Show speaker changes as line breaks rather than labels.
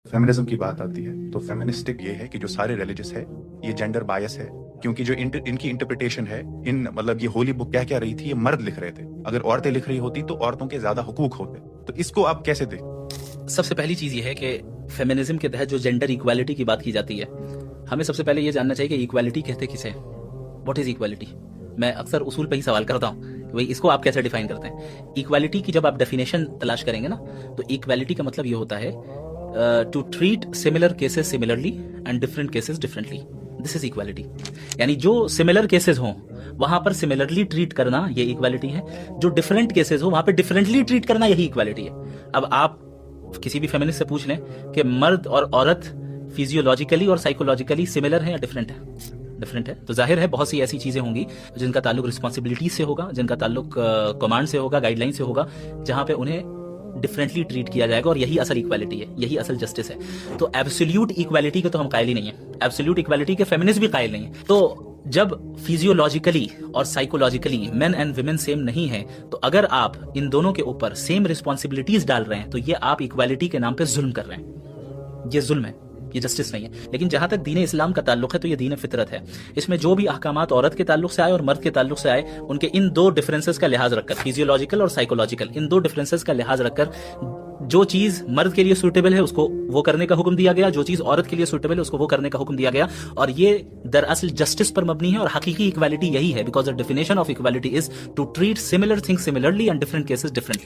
Feminism की बात आती है तो फेमिनिस्टिक ये है कि जो सारे रिलीजियस है ये जेंडर बायस है, क्योंकि जो इनकी इंटरप्रिटेशन है, इन मतलब ये होली बुक क्या क्या रही थी, ये मर्द लिख रहे थे। अगर औरतें लिख रही होती तो औरतों के ज्यादा हुकूक होते। तो इसको आप कैसे देख?
सबसे पहली चीज ये है कि फेमिनिज्म के तहत जो जेंडर इक्वालिटी की बात की जाती है, हमें सबसे पहले ये जानना चाहिए कि इक्वालिटी कहते किसे, व्हाट इज इक्वालिटी। मैं अक्सर उसूल पे ही सवाल करता हूँ कि भाई इसको आप कैसे डिफाइन करते हैं। इक्वालिटी की जब आप डेफिनेशन तलाश करेंगे ना, तो इक्वालिटी का मतलब ये होता है to treat similar cases similarly and different cases differently. This is equality. यानी जो सिमिलर केसेस हों वहां पर सिमिलरली ट्रीट करना ये इक्वालिटी है, जो डिफरेंट केसेस हो वहां पर डिफरेंटली ट्रीट करना यही इक्वालिटी है। अब आप किसी भी फेमिनिस्ट से पूछ लें कि मर्द और औरत फिजियोलॉजिकली और साइकोलॉजिकली सिमिलर है या डिफरेंट है, डिफरेंट है, तो जाहिर है बहुत सी ऐसी चीजें होंगी जिनका ताल्लुक रिस्पॉन्सिबिलिटी से होगा, जिनका ताल्लुक कमांड से होगा, गाइडलाइन से होगा, जहां पे उन्हें डिफरेंटली ट्रीट किया जाएगा। और यही असल इक्वालिटी है, यही असल जस्टिस है। तो एब्सोल्यूट इक्वालिटी के तो हम कायल ही नहीं है, एब्सोल्यूट इक्वालिटी के फेमिनिस्ट भी कायल नहीं है। तो जब फिजियोलॉजिकली और psychologically main and women same नहीं है, तो अगर आप इन दोनों के ऊपर सेम रिस्पॉन्सिबिलिटीज डाल रहे हैं तो ये आप इक्वालिटी के नाम पे जुल्म कर रहे हैं। ये जुल्म है, ये जस्टिस नहीं है। लेकिन जहां तक दीन इस्लाम का ताल्लुक है तो ये दीन फितरत है। इसमें जो भी अहकामात औरत के ताल्लुक से आए और मर्द के ताल्लुक से आए, उनके इन दो डिफरेंसेस का लिहाज रखकर, फिजियोलॉजिकल और साइकोलॉजिकल, इन दो डिफरेंसेस का लिहाज रखकर जो चीज मर्द के लिए सूटेबल है उसको वो करने का हुक्म दिया गया, जो चीज औरत के लिए सूटेबल है उसको वो करने का हुक्म दिया गया। और ये दरअसल जस्टिस पर मबनी है और हकीकी इक्वालिटी यही है, because the definition of equality is to treat similar things similarly and different cases differently.